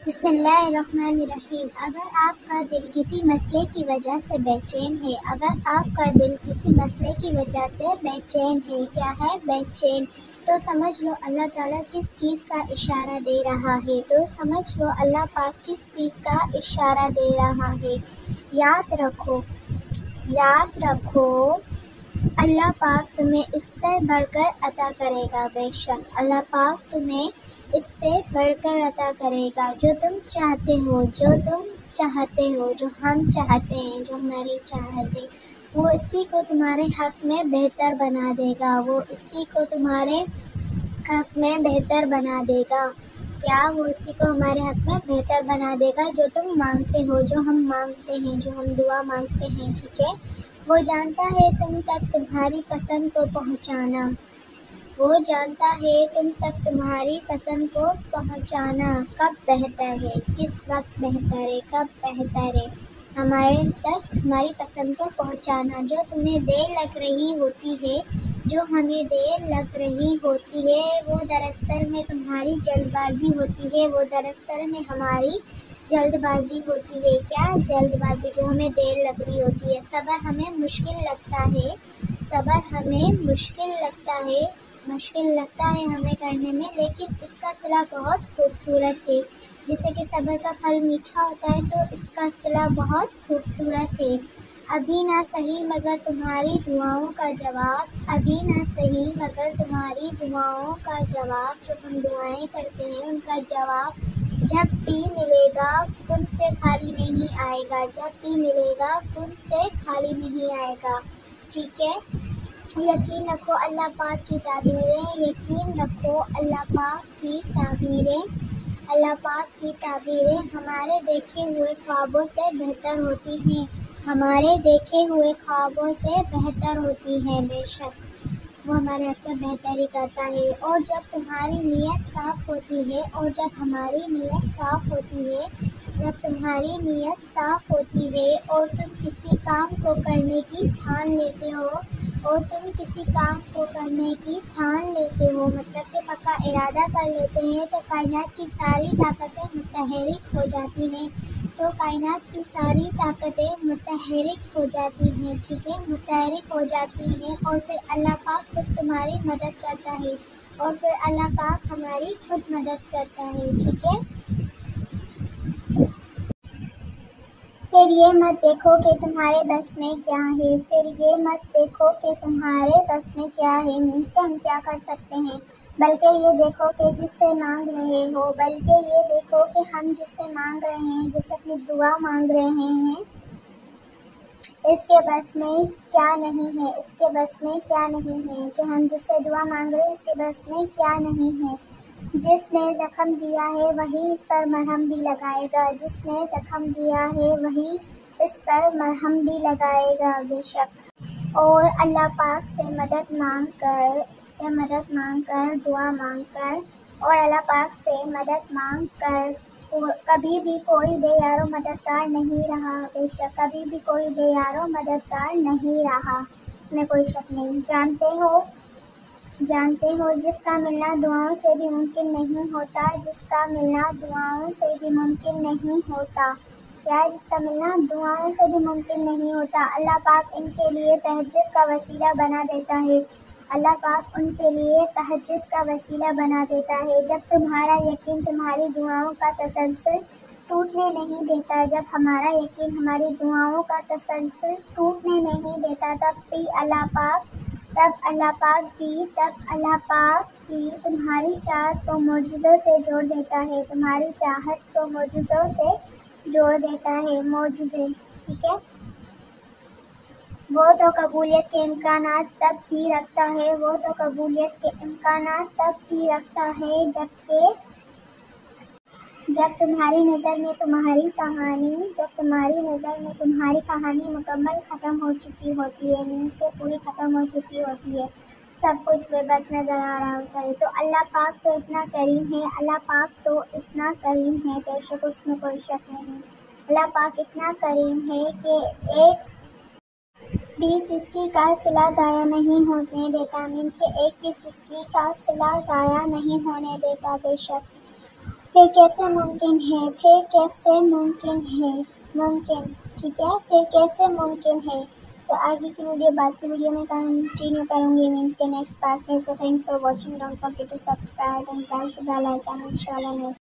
بسم اللہ الرحمن الرحیم۔ اگر آپ کا دل کسی مسئلے کی وجہ سے بے چین ہے، اگر آپ کا دل کسی مسئلے کی وجہ سے بے چین ہے، کیا ہے بے چین، تو سمجھ لو اللہ تعالیٰ کس چیز کا اشارہ دے رہا ہے، تو سمجھ لو اللہ پاک کس چیز کا اشارہ دے رہا ہے۔ یاد رکھو اللہ پاک تمہیں اس سے بڑھ کر عطا کرے گا، بے شک اللہ پاک تمہیں اس سے بڑھ کر عطا کرے گا، جو تم چاہتے ہو، جو ہم چاہتے ہیں، جو ہماری چاہت ہے، وہ اسی کو تمہارے حق میں بہتر بنا دے گا، وہ اسی کو تمہارے حق میں بہتر بنا دے گا۔ کیا وہ اسی کو ہمارے حق میں بہتر بنا دے گا؟ جو تم مانگتے ہو، جو ہم مانگتے ہیں، جو ہم دعا مانگتے ہیں، ٹھیک ہے، وہ جانتا ہے تم تک تمہاری پسند کو پہنچانا، وہ جانتا ہے تم تک تمہاری پسند کو پہنچانا کب بہتر ہے، کس وقت بہتر ہے، کب بہتر ہے ہمارے تک ہماری پسند کو پہنچانا۔ جو تمہیں دیر لگ رہی ہوتی ہے، جو ہمیں دیر لگ رہی ہوتی ہے، وہ دراصل میں تمہاری جلد بازی ہوتی ہے، وہ دراصل میں ہماری جلد بازی ہوتی ہے۔ کیا جلد بازی؟ جو ہمیں دیر لگ رہی ہوتی ہے۔ صبر ہمیں مشکل لگتا ہے ہمیں کرنے میں، لیکن اس کا صلہ بہت خوبصورت ہے۔ جیسے کہ صبر کا پھل میٹھا ہوتا ہے، تو اس کا صلہ بہت خوبصورت ہے۔ ابھی نہ صحیح مگر تمہاری دعاؤں کا جواب، جو ہم دعائیں کرتے ہیں ان کا جواب جب بھی ملے گا خود سے خالی نہیں آئے گا، جب بھی ملے گا خود سے خالی نہیں آئے گا، ٹھیک ہے۔ یقین رکھو اللہ پاک کی تعبیریں ہمارے دیکھے ہوئے خوابوں سے بہتر ہوتی ہیں، بے شک وہ ہمارے حق میں بہتر ہی کرتا ہے۔ اور جب تمہاری نیت صاف ہوتی ہے، اور تم کسی کام کو کرنے کی ٹھان لیتے ہو، مطلب کہ پکا ارادہ کر لیتے ہیں، تو کائنات کی ساری طاقتیں متحرک ہو جاتی ہیں، اور پھر اللہ پاک خود تمہاری مدد کرتا ہے، اور پھر اللہ پاک ہماری خود مدد کرتا ہے، ٹھیک ہے۔ پھر یہ مت دیکھو کہ تمہارے بس میں کیا ہے، مینس کہ ہم کیا کر سکتے ہیں، بلکہ یہ دیکھو کہ جس سے مانگ رہے ہو، ہم جس سے مانگ رہے ہیں، جس سے اپنی دعا مانگ رہے ہیں، اس کے بس میں کیا نہیں ہے کہ ہم جس سے دعا مانگ رہے ہیں اس کے بس میں کیا نہیں ہے۔ جس نے زخم دیا ہے وہی اس پر مرہم بھی لگائے گا، بے شک۔ اور اللہ پاک سے مدد مانگ کر دعا مانگ کر، اور اللہ پاک سے مدد مانگ کر کبھی بھی کوئی بے یار و مددگار نہیں رہا، بے شک کبھی بھی کوئی بے یار و مددگار نہیں رہا، اس میں کوئی شک نہیں۔ جانتے ہو جس کا ملنا دعاؤں سے بھی ممکن نہیں ہوتا، کیا ہے جس کا ملنا دعاؤں سے بھی ممکن نہیں ہوتا، اللہ پاک ان کے لیے تہجد کا وسیلہ بنا دیتا ہے، جب تمہارا یقین تمہاری دعاؤں کا تسلسل ٹوٹنے نہیں دیتا، جب ہمارا یقین ہماری دعاؤں کا تسلسل ٹوٹنے نہیں دیتا، تب اللہ پاک بھی تمہاری چاہت کو معجزوں سے جوڑ دیتا ہے، معجزے، ٹھیک ہے۔ وہ تو قبولیت کے امکانات تب بھی رکھتا ہے جب تمہاری نظر میں تمہاری کہانی مکمل ختم ہو چکی ہوتی ہے، مینس کہ پوری ختم ہو چکی ہوتی ہے، سب کچھ بے بس نظر آ رہا ہوتا ہے، تو اللہ پاک تو اتنا کریم ہے، بے شک اس میں کوئی شک نہیں۔ اللہ پاک اتنا کریم ہے کہ ایک بھی سسکی کا صلہ ضائع نہیں ہونے دیتا، مینس کہ ایک بھی سسکی کا صلہ ضائع نہیں ہونے دیتا، بے شک پھر کیسے ممکن ہے، پھر کیسے ممکن ہے، ممکن، ٹھیک ہے، پھر کیسے ممکن ہے۔ تو آگے کی ویڈیو بعد کی ویڈیو میں کنٹینیو کروں گی، مینس کے نیکسٹ پارٹ میں. So thanks for watching, don't forget to subscribe and press the bell icon. انشاءاللہ نیکسٹ